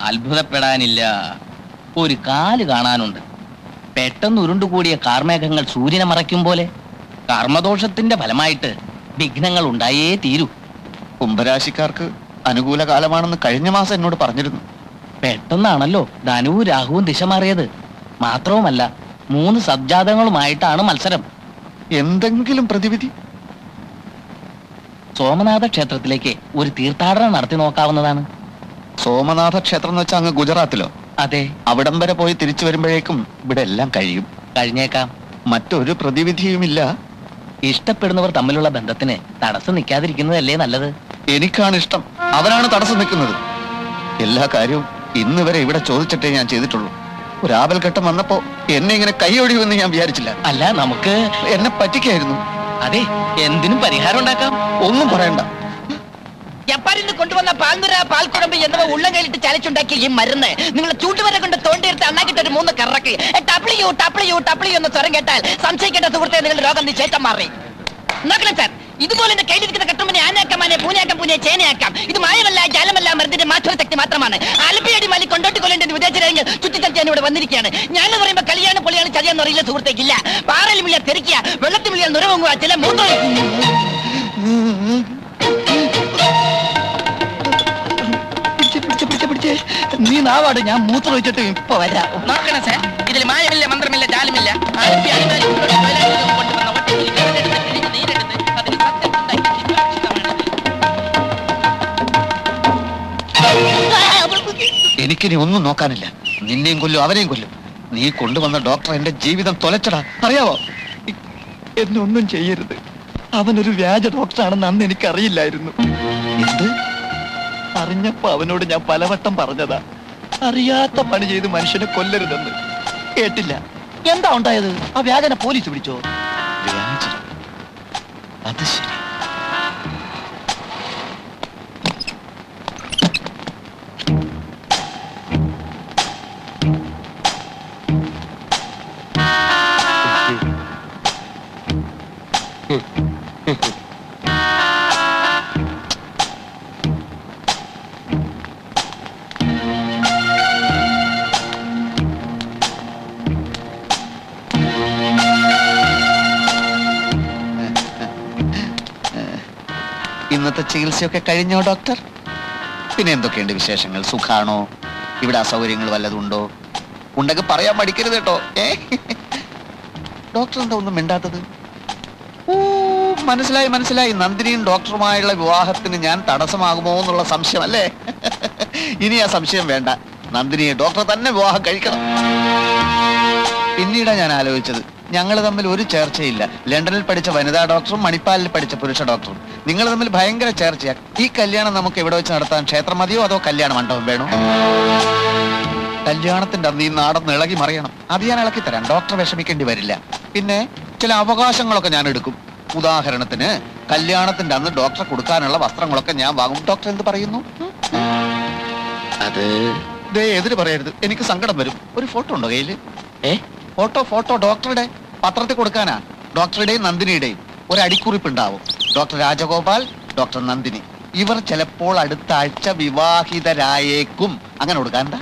അത്ഭുതപ്പെടാനില്ല. ഒരു കാല് കാണാനുണ്ട്. പെട്ടെന്ന് ഉരുണ്ടുകൂടിയ കാർമേഘങ്ങൾ സൂര്യനെ മറയ്ക്കും പോലെ കർമ്മദോഷത്തിന്റെ ഫലമായിട്ട് വിഘ്നങ്ങൾ ഉണ്ടായേ തീരൂ. കുംഭരാശിക്കാർക്ക് അനുകൂല കാലമാണെന്ന് കഴിഞ്ഞ മാസം എന്നോട് പറഞ്ഞിരുന്നു. പെട്ടെന്നാണല്ലോ ധനുവും രാഹുവും ദിശ മാറിയത്. മാത്രവുമല്ല 3 സബ്ജാതങ്ങളുമായിട്ടാണ് മത്സരം. എന്തെങ്കിലും പ്രതിവിധി? സോമനാഥ ക്ഷേത്രത്തിലേക്ക് ഒരു തീർത്ഥാടനം നടത്തി നോക്കാവുന്നതാണ്. സോമനാഥ ക്ഷേത്രം എന്ന് വെച്ചാൽ അങ്ങ് ഗുജറാത്തിലോ? അതെ. അവിടം വരെ പോയി തിരിച്ചു വരുമ്പോഴേക്കും ഇവിടെ എല്ലാം കഴിയും. കഴിഞ്ഞേക്കാം. മറ്റൊരു പ്രതിവിധിയുമില്ല. ഇഷ്ടപ്പെടുന്നവർ തമ്മിലുള്ള ബന്ധത്തിന് തടസ്സം നിൽക്കാതിരിക്കുന്നതല്ലേ നല്ലത്. എനിക്കാണ് ഇഷ്ടം, അവനാണ് തടസ്സം നിൽക്കുന്നത്. എല്ലാ കാര്യവും ഇന്ന് വരെ ഇവിടെ ചോദിച്ചിട്ടേ ഞാൻ ചെയ്തിട്ടുള്ളൂ. ഒരു ആപൽഘട്ടം വന്നപ്പോ എന്നെ ഇങ്ങനെ കൈയൊഴിയുമെന്ന് ഞാൻ വിചാരിച്ചില്ല. അല്ല, നമുക്ക് എന്നെ പറ്റിക്കായിരുന്നു. അതെ, എന്തിനും പരിഹാരം ഉണ്ടാക്കാം. ഒന്നും പറയണ്ട. ജപ്പാനിൽ കൊണ്ടുവന്ന പാൽനുര പാൽക്കുഴമ്പ് എന്നിവ ഉള്ളം കയ്യിലിട്ട് ചലച്ചുണ്ടാക്കിയ ഈ മരുന്ന് നിങ്ങളെ ചൂട്ടുവരെ കൊണ്ട് തോണ്ടിയെടുത്ത് അണ്ണാക്കിട്ട് ഒരു 3 കറക്ക് ടപ്ലിയു ടപ്ലിയു ടപ്ലിയു എന്ന് സ്വരം കേട്ടാൽ സംശയിക്കേണ്ട സുഹൃത്തെ നിങ്ങളുടെ രോഗം നിശ്ചയിക്കാൻ മാറി. നോക്കണേ സാർ, ഇതുപോലെ എന്റെ കയ്യിലിരിക്കുന്ന കട്ടുമ്പനെ ആനയാക്കാമാനെ പൂനയാക്കാം പൂനെ ചേനയാക്കാം. ഇത് മായമല്ല, ജാലമല്ല, മരുന്നിന്റെ മാറ്റൊരു ശക്തി മാത്രമാണ്. ആലപ്പിയടി മാലി കൊണ്ടോട്ടി കൊല്ലേണ്ടെന്ന് വിദേശരാജ്ഞ ചുറ്റിച്ചടിച്ചാൻ ഇവിടെ വന്നിരിക്കുകയാണ്. ഞാൻ പറയുമ്പോ കളിയാണ് പൊളിയാണ് ചതിയാന്ന് അറിയില്ല സുഹൃത്തേക്കില്ല. പാറയിൽ മിളിയാ തെറിക്കുക, വെള്ളത്തിൽ മിളിയാ നുരവങ്ങുക, ചില മൂത്രം. നീ നാവാട്, ഞാൻ മൂത്രം ഒഴിച്ചിട്ട് ഇപ്പൊ വരാം. നോക്കണം സാർ, ഇതിൽ മായമില്ല, മന്ത്രമില്ല, ജാലമില്ല. എനിക്കിനി ഒന്നും നോക്കാനില്ല. നിന്നെയും കൊല്ലും, അവനെയും കൊല്ലും. നീ കൊണ്ടുവന്ന ഡോക്ടർ എന്റെ ജീവിതം തൊലച്ചടാ, അറിയാവോ? എന്നെ ഒന്നും ചെയ്യരുത്. അവനൊരു വ്യാജ ഡോക്ടറാണെന്ന് അന്ന് എനിക്കറിയില്ലായിരുന്നു. എന്ത്? അറിഞ്ഞപ്പോ അവനോട് ഞാൻ പലവട്ടം പറഞ്ഞതാ, അറിയാത്ത പണി ചെയ്ത് മനുഷ്യനെ കൊല്ലരുതെന്ന്. കേട്ടില്ല. എന്താ ഉണ്ടായത്? ആ വ്യാജനെ പോലീസ് പിടിച്ചോ? വ്യാജം? അത് ശരി. ഇന്നത്തെ ചികിത്സയൊക്കെ കഴിഞ്ഞോ ഡോക്ടർ? പിന്നെ എന്തൊക്കെയുണ്ട് വിശേഷങ്ങൾ? സുഖാണോ? ഇവിടെ അസൗകര്യങ്ങൾ വല്ലതുണ്ടോ? ഉണ്ടെങ്കിൽ പറയാൻ മടിക്കരുത് കേട്ടോ. ഡോക്ടർ എന്താ ഒന്നും മിണ്ടാത്തത്? ഓ, മനസ്സിലായി മനസ്സിലായി. നന്ദിനിയും ഡോക്ടറുമായുള്ള വിവാഹത്തിന് ഞാൻ തടസ്സമാകുമോ എന്നുള്ള സംശയം അല്ലേ? ഇനി ആ സംശയം വേണ്ട. നന്ദിനിയെ ഡോക്ടർ തന്നെ വിവാഹം കഴിക്കണം. പിന്നീടാ ഞാൻ ആലോചിച്ചത്, ഞങ്ങൾ തമ്മിൽ ഒരു ചേർച്ചയില്ല. ലണ്ടനിൽ പഠിച്ച വനിതാ ഡോക്ടറും മണിപ്പാലിൽ പഠിച്ച പുരുഷ ഡോക്ടറും. നിങ്ങൾ തമ്മിൽ ഭയങ്കര ചേർച്ചയാണ്. ഈ കല്യാണം നമുക്ക് എവിടെ വെച്ച് നടത്താൻ? ക്ഷേത്രം മതിയോ അതോ കല്യാണ മണ്ഡപം വേണോ? കല്യാണത്തിന്റെ അന്ന് ഈ നാടൊന്ന് ഇളകി മറിയണം. അത് ഞാൻ ഇളക്കി തരാം. ഡോക്ടർ വിഷമിക്കേണ്ടി വരില്ല. പിന്നെ ചില അവകാശങ്ങളൊക്കെ ഞാൻ എടുക്കും. ഉദാഹരണത്തിന് കല്യാണത്തിന്റെ അന്ന് ഡോക്ടറെ കൊടുക്കാനുള്ള വസ്ത്രങ്ങളൊക്കെ ഞാൻ വാങ്ങും. ഡോക്ടർ എന്ത് പറയുന്നു? അത് ദേ എതിര് പറയരുത്, എനിക്ക് സങ്കടം വരും. ഒരു ഫോട്ടോ ഉണ്ടോ കയ്യില്? ഫോട്ടോ ഡോക്ടറുടെ പത്രത്തിൽ കൊടുക്കാനാ. ഡോക്ടറുടെയും നന്ദിനിയുടെയും ഒരു അടിക്കുറിപ്പ് ഉണ്ടാവും. Doctor Rajagopal, doctor Nandini. ഇവർ ചിലപ്പോൾ അടുത്ത ആഴ്ച വിവാഹിതരായേക്കും. അങ്ങനെ കൊടുക്കാൻ എന്താ?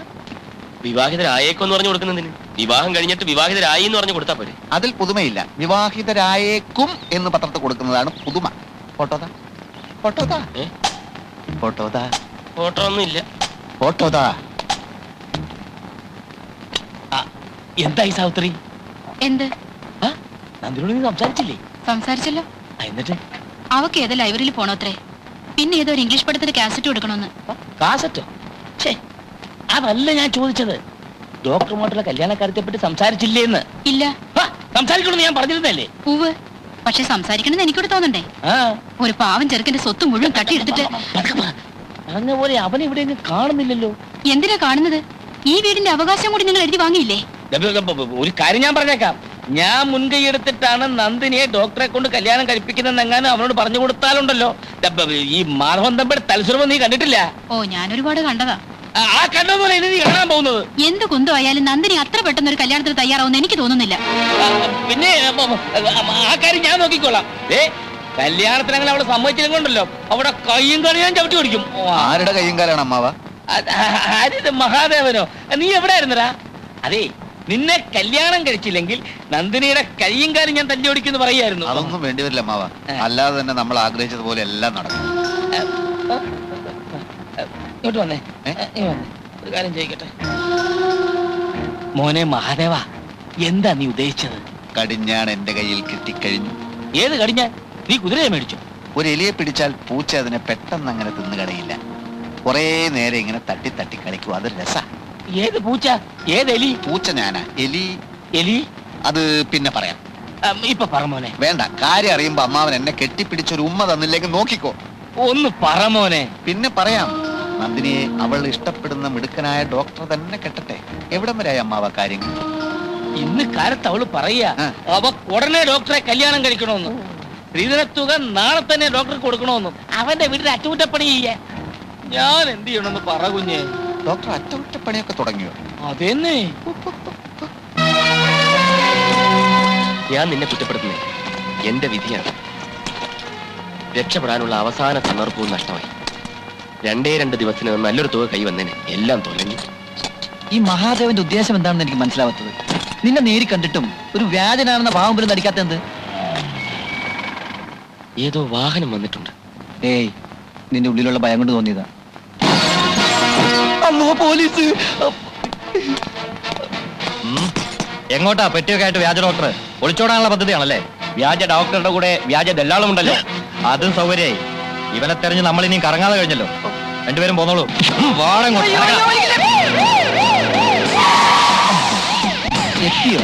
വിവാഹിതരായേക്കും എന്ന് പറഞ്ഞു കൊടുക്കുന്നതിന് വിവാഹം കഴിഞ്ഞിട്ട് വിവാഹിതരായി എന്ന് പറഞ്ഞു കൊടുത്താൽ പോരെ? അതിൽ പുതുമയില്ല. വിവാഹിതരായേക്കും എന്ന് പത്രത്തിൽ കൊടുക്കുന്നതാണ് പുതുമ. ഫോട്ടോതാ ഫോട്ടോതാ ഫോട്ടോതാ ഫോട്ടോ ഒന്നും ഇല്ല. ഫോട്ടോതാ. എന്തായി സാവിത്രി? എന്ത്? നന്ദിനോട് നീ സംസാരിച്ചില്ലേ? സംസാരിച്ചല്ലോ. എന്നിട്ട് അവക്ക് ഏതോ ലൈബ്രറിയിൽ പോണോത്രേ. പിന്നെ ഏതോ ഒരു ഇംഗ്ലീഷ് പടത്തിന്റെ കാസറ്റ് കൊടുക്കണമെന്ന്. കാസറ്റോ? അതല്ല ഞാൻ ചോദിച്ചത്. ഡോക്ടറുമായിട്ടുള്ള കല്യാണക്കാര്യത്തെ പറ്റി സംസാരിച്ചില്ലേന്ന്. ഇല്ല. സംസാരിക്കണമെന്ന് ഞാൻ പറഞ്ഞിരുന്നല്ലേ? പൂവ്. പക്ഷെ സംസാരിക്കണമെന്ന് എനിക്കൂടെ തോന്നണ്ടേ? ഒരു പാവം ചെറുക്കന്റെ സ്വത്ത് മുഴുവൻ തട്ടിയെടുത്തിട്ട് പറഞ്ഞ പോലെ അവനെ ഇവിടെ കാണുന്നില്ലല്ലോ. എന്തിനാ കാണുന്നത്? ഈ വീടിന്റെ അവകാശം കൂടി നിങ്ങൾ എഴുതി വാങ്ങിയില്ലേ? ഒരു കാര്യം ഞാൻ പറഞ്ഞേക്കാം. ഞാൻ മുൻകൈ എടുത്തിട്ടാണ് നന്ദിനിയെ ഡോക്ടറെ കൊണ്ട് കല്യാണം കഴിപ്പിക്കുന്നതെങ്ങാനും അവനോട് പറഞ്ഞു കൊടുത്താലുണ്ടല്ലോ, ഈ മാധവൻ തമ്പിയുടെ തലസുരമ നീ കണ്ടിട്ടില്ല? ഓ, ഞാൻ ഒരുപാട് കണ്ടതാ. ആ കണ്ടതുപോലെ ഇനി നീ കാണാൻ പോകുന്നത്. എന്ത് കുന്തോ ആയാലും നന്ദിനി അത്ര പെട്ടെന്ന് ഒരു കല്യാണത്തിന് തയ്യാറാവുമെന്ന് എനിക്ക് തോന്നുന്നില്ല. പിന്നെ ആ കാര്യം ഞാൻ നോക്കിക്കോളാം. കല്യാണത്തിന് അങ്ങനെ അവിടെ സമ്മതിച്ചില്ലെങ്കിലുണ്ടല്ലോ അവിടെ കയ്യും കളിയാൻ ചവിട്ടി ഓടിക്കും. ആരുടെ കയ്യും കാലാണ് അമ്മാവ? ആരിത് മഹാദേവനോ? നീ എവിടെ ആയിരുന്നടാ? അതേ, നിന്നെ കല്യാണം കഴിച്ചില്ലെങ്കിൽ നന്ദിനിയുടെ കയ്യും കാലും ഞാൻ തല്ലി ഓടിക്കുന്നു പറയായിരുന്നു. അതൊന്നും വേണ്ടിവരില്ല അമ്മാവ. അല്ലാതെ തന്നെ നമ്മൾ ആഗ്രഹിച്ചതുപോലെ എല്ലാം നടക്കും. ഇങ്ങോട്ട് വന്നേ, ഇങ്ങ് വന്നേ. ഒരു കാര്യം ചോദിക്കട്ടെ മോനെ മഹാദേവ, എന്താ നീ ഉദ്ദേശിച്ചത്? കടിഞ്ഞാണ് എന്റെ കയ്യിൽ കിട്ടിക്കഴിഞ്ഞു. ഏത് കടിഞ്ഞാൻ? നീ കുതിരയെ മേടിച്ചോ? ഒരു എലിയെ പിടിച്ചാൽ പൂച്ച അതിനെ പെട്ടെന്ന് അങ്ങനെ തിന്നു കളയില്ല. കുറേ നേരം ഇങ്ങനെ തട്ടി തട്ടി കളിക്കും. അതൊരു രസാ. ഏത് പൂച്ച? ഏത് എലി? പൂച്ച ഞാനാ. എലി എലി അത് പിന്നെ പറയാം. ഇപ്പൊ പറ മോനെ. വേണ്ട, കാര്യം അറിയുമ്പോ അമ്മാവൻ എന്നെ കെട്ടിപ്പിടിച്ചൊരു ഉമ്മ തന്നില്ലെങ്കിൽ നോക്കിക്കോ. ഒന്ന് പറ മോനെ. പിന്നെ പറയാം. നന്ദിനിയെ അവൾ ഇഷ്ടപ്പെടുന്ന മിടുക്കനായ ഡോക്ടർ തന്നെ കെട്ടട്ടെ. എവിടം വരെയായി അമ്മാവ കാര്യങ്ങൾ? ഇന്ന് കാലത്ത് അവള് പറയാ അവ ഉടനെ ഡോക്ടറെ കല്യാണം കഴിക്കണമെന്ന്. സ്ത്രീധനത്തുക നാളെ തന്നെ ഡോക്ടർക്ക് കൊടുക്കണമെന്നും അവന്റെ വീട്ടിൽ അറ്റകുറ്റപ്പണി ചെയ്യാൻ. ഞാൻ എന്ത് ചെയ്യണമെന്ന് പറ കുഞ്ഞെ. ഡോക്ടർ അറ്റകുറ്റപ്പണിയൊക്കെ തുടങ്ങിയോ? അതെന്നെ. ഞാൻ നിന്നെ കുറ്റപ്പെടുത്തുന്നേ എന്റെ വിധിയാണ്. രക്ഷപ്പെടാനുള്ള അവസാന സന്ദർഭവും നഷ്ടമായി. 2 ദിവസത്തിന് നല്ലൊരു തുക കൈ വന്നേനെ എല്ലാം തോന്നി. ഈ മഹാദേവന്റെ ഉദ്ദേശം എന്താണെന്ന് എനിക്ക് മനസ്സിലാവാത്തത്. നിന്നെ നേരി കണ്ടിട്ടും ഒരു വ്യാജനാണെന്ന ഭാവം പോലും നടിക്കാത്ത എന്ത്? ഏതോ വാഹനം വന്നിട്ടുണ്ട്. ഏയ്, നിന്റെ ഉള്ളിലുള്ള ഭയം കൊണ്ട് തോന്നിയതാ. അമ്മോ, പോലീസ്! എങ്ങോട്ടാ പെട്ടിയൊക്കെ ആയിട്ട് വ്യാജ ഡോക്ടർ? ഒളിച്ചോടാനുള്ള പദ്ധതിയാണല്ലേ? വ്യാജ ഡോക്ടറുടെ കൂടെ വ്യാജ ദല്ലാളും ഉണ്ടല്ലോ. അതും സൗകര്യമായി. ഇവനെ തെരഞ്ഞ് നമ്മൾ ഇനിയും കറങ്ങാതെ കഴിഞ്ഞല്ലോ. രണ്ടുപേരും പോന്നോളൂ. എത്തിയോ?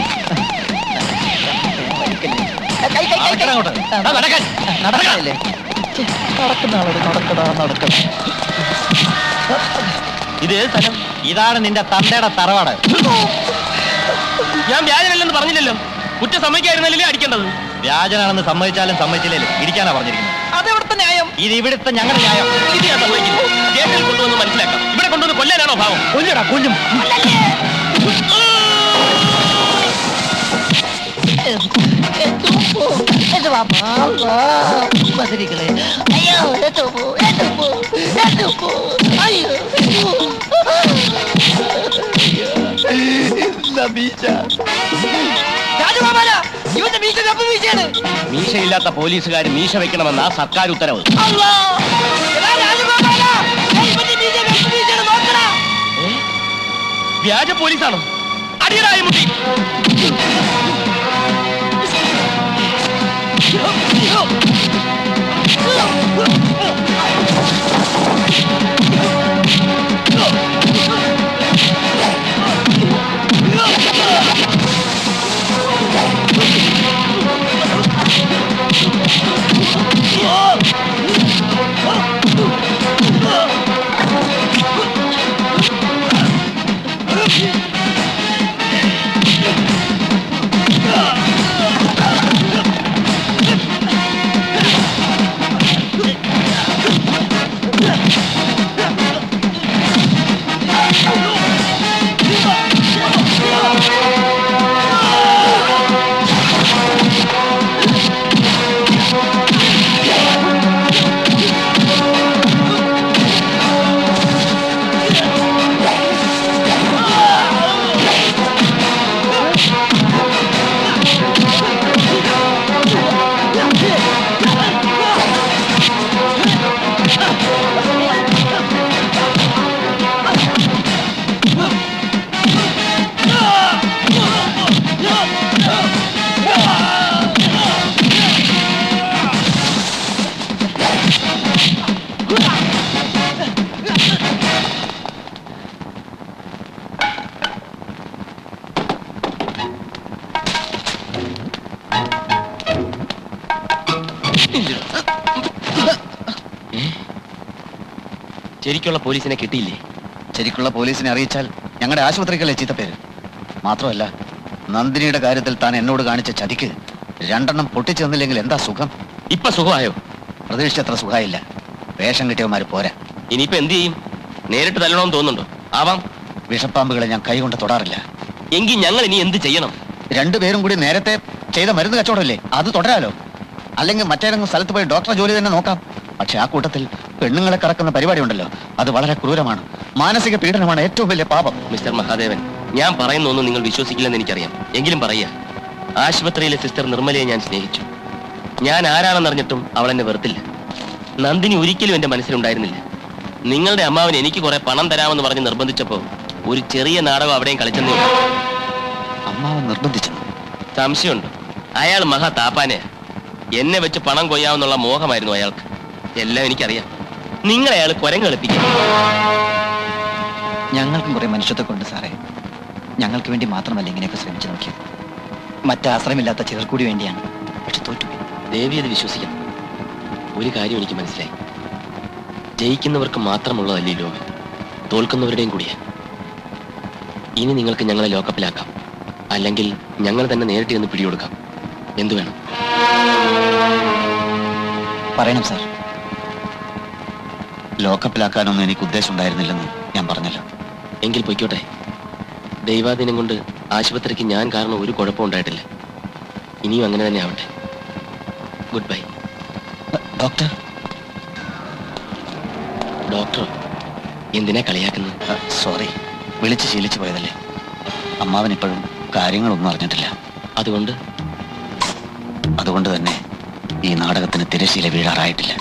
നടക്കല്ലേ? നടക്കുന്ന ആളോട് നടക്കടാ നടക്കടാ. ഇത് സ്ഥലം? ഇതാണ് നിന്റെ തന്തയുടെ തറവാട്. ഞാൻ വ്യാജനല്ലെന്ന് പറഞ്ഞില്ലല്ലോ. കുറ്റം സമ്മതിക്കായിരുന്നല്ലേ അടിക്കേണ്ടത്? വ്യാജനാണെന്ന് സമ്മതിച്ചാലും സമ്മതിച്ചില്ലേലും ഇരിക്കാനാ പറഞ്ഞിരിക്കുന്നത്. അതെവിടുത്തെ ന്യായം? ഇത് ഇവിടുത്തെ ഞങ്ങളുടെ ന്യായം. ഇത് ഞാൻ സമ്മതിക്കുന്നു. ജയിലിൽ കൊണ്ടുവന്ന് മനസ്സിലാക്കാം. ഇവിടെ കൊണ്ടുവന്ന് കൊല്ലാനാണോ ഭാവം? കൊല്ലടാ, കൊല്ലും. രാജഗോപാല, ഇവന്റെ മീശ വെപ്പ് മീശയാണ്. മീശയില്ലാത്ത പോലീസുകാർ മീശ വെക്കണമെന്നാ സർക്കാർ ഉത്തരവ്. അല്ലാ! എടാ രാജഗോപാല, ഇവന്റെ മീശ വെപ്പ് മീശയാണ്, നോക്കടാ. വ്യാജ പോലീസാണോ? അടിയറായി മുട്ടി. ശരിക്കുള്ള പോലീസിനെ കിട്ടിയില്ലേ? ശരിക്കുള്ള പോലീസിനെ അറിയിച്ചാൽ ഞങ്ങളുടെ ആശുപത്രിക്കല്ലേ ചീത്തപ്പേര്. മാത്രമല്ല, നന്ദിനിയുടെ കാര്യത്തിൽ താൻ എന്നോട് കാണിച്ച ചതിക്ക് 2 പൊട്ടിച്ചു തന്നില്ലെങ്കിൽ എന്താ സുഖം? ഇപ്പൊ സുഖമായോ? പ്രതീക്ഷിച്ചത്ര സുഖമായില്ല. വേഷം കിട്ടിയവന്മാര് പോരാ. ഇനിയിപ്പോ എന്ത് ചെയ്യും? നേരിട്ട് തല്ലണമെന്ന് തോന്നുന്നുണ്ടോ? ആവാം. വിഷപ്പാമ്പുകളെ ഞാൻ കൈകൊണ്ട് തൊടാറില്ല. എങ്കിൽ ഞങ്ങൾ ഇനി എന്ത് ചെയ്യണം? 2 പേരും കൂടി നേരത്തെ ചെയ്ത മരുന്ന് കച്ചവടമല്ലേ, അത് തുടരാലോ. അല്ലെങ്കിൽ മറ്റേതെങ്കിലും സ്ഥലത്ത് പോയി ഡോക്ടറെ ജോലി തന്നെ നോക്കാം. പക്ഷെ ആ കൂട്ടത്തിൽ പെണ്ണുങ്ങളെ കറക്കുന്ന പരിപാടി ഉണ്ടല്ലോ, അത് വളരെ ക്രൂരമാണ്. മാനസിക പീഡനമാണ് ഏറ്റവും വലിയ പാപം. മിസ്റ്റർ മഹാദേവൻ, ഞാൻ പറയുന്നൊന്നും നിങ്ങൾ വിശ്വസിക്കില്ലെന്ന് എനിക്കറിയാം. എങ്കിലും പറയാ, ആശുപത്രിയിലെ സിസ്റ്റർ നിർമ്മലയെ ഞാൻ സ്നേഹിച്ചു. ഞാൻ ആരാണെന്നറിഞ്ഞിട്ടും അവൾ എന്നെ വെറുത്തില്ല. നന്ദിനി ഒരിക്കലും എന്റെ മനസ്സിലുണ്ടായിരുന്നില്ല. നിങ്ങളുടെ അമ്മാവൻ എനിക്ക് കുറെ പണം തരാമെന്ന് പറഞ്ഞ് നിർബന്ധിച്ചപ്പോ ഒരു ചെറിയ നാടകം അവിടെയും കളിച്ചെന്നേ ഉള്ളൂ. അമ്മാവൻ നിർബന്ധിച്ചു. സംശയമുണ്ട്. അയാൾ മഹാ താപ്പാനെയാ. എന്നെ വെച്ച് പണം കൊയ്യാമെന്നുള്ള മോഹമായിരുന്നു അയാൾക്ക്. എല്ലാം എനിക്കറിയാം. നിങ്ങളെ അയാൾ കുരങ്ങ് കളിപ്പിക്കും. ഞങ്ങൾക്കും കുറെ മനുഷ്യത്വം കൊണ്ട് സാറേ. ഞങ്ങൾക്ക് വേണ്ടി മാത്രമല്ല ഇങ്ങനെയൊക്കെ ശ്രമിച്ചു നോക്കിയത്. മറ്റാശ്രമില്ലാത്ത ചിലർ കൂടി വേണ്ടിയാണ്. പക്ഷെ തോറ്റുപോയി. ദേവി അത് വിശ്വസിക്കണം. ഒരു കാര്യം എനിക്ക് മനസ്സിലായി. ജയിക്കുന്നവർക്ക് മാത്രമുള്ളതല്ലേ ഈ ലോകം, തോൽക്കുന്നവരുടെയും കൂടിയാ. ഇനി നിങ്ങൾക്ക് ഞങ്ങളെ ലോക്കപ്പിലാക്കാം, അല്ലെങ്കിൽ ഞങ്ങൾ തന്നെ നേരിട്ട് ചെന്ന് പിടികൊടുക്കാം. എന്തു വേണം? പറയണം സാർ. ലോക്കപ്പിലാക്കാനൊന്നും എനിക്ക് ഉദ്ദേശം ഉണ്ടായിരുന്നില്ലെന്ന് ഞാൻ പറഞ്ഞല്ലോ. എങ്കിൽ പൊയ്ക്കോട്ടെ. ദൈവാധീനം കൊണ്ട് ആശുപത്രിക്ക് ഞാൻ കാരണം ഒരു കുഴപ്പം ഉണ്ടായിട്ടില്ല. ഇനിയും അങ്ങനെ തന്നെ ആവട്ടെ. Good bye. ഡോക്ടർ. ഡോക്ടർ എന്തിനാ കളിയാക്കുന്നത്? സോറി, വിളിച്ച് ശീലിച്ചു പോയതല്ലേ. അമ്മാവൻ ഇപ്പോഴും കാര്യങ്ങളൊന്നും അറിഞ്ഞിട്ടില്ല. അതുകൊണ്ട് തന്നെ ഈ നാടകത്തിന് തിരശ്ശീല വീഴാറായിട്ടില്ല.